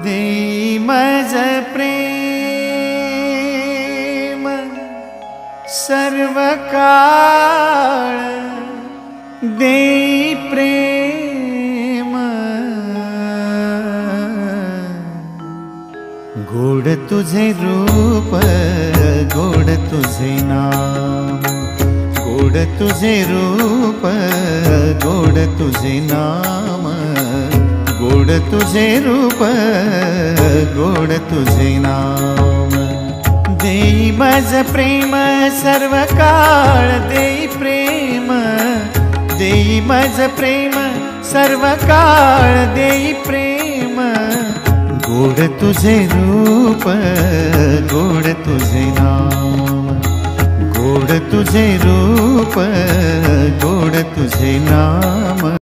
देई मज प्रेम सर्व काळ, देई प्रेम गोड तुझे रूप, गोड तुझे नाम, गोड तुझे रूप, गोड तुझे नाम, गोड तुझे रूप, गोड तुझे नाम। देई मज प्रेम सर्व काळ, देई प्रेम, देई मज प्रेम सर्व काळ, देई प्रेम गोड तुझे रूप, गोड तुझे नाम, गोड तुझे रूप, गोड तुझे नाम।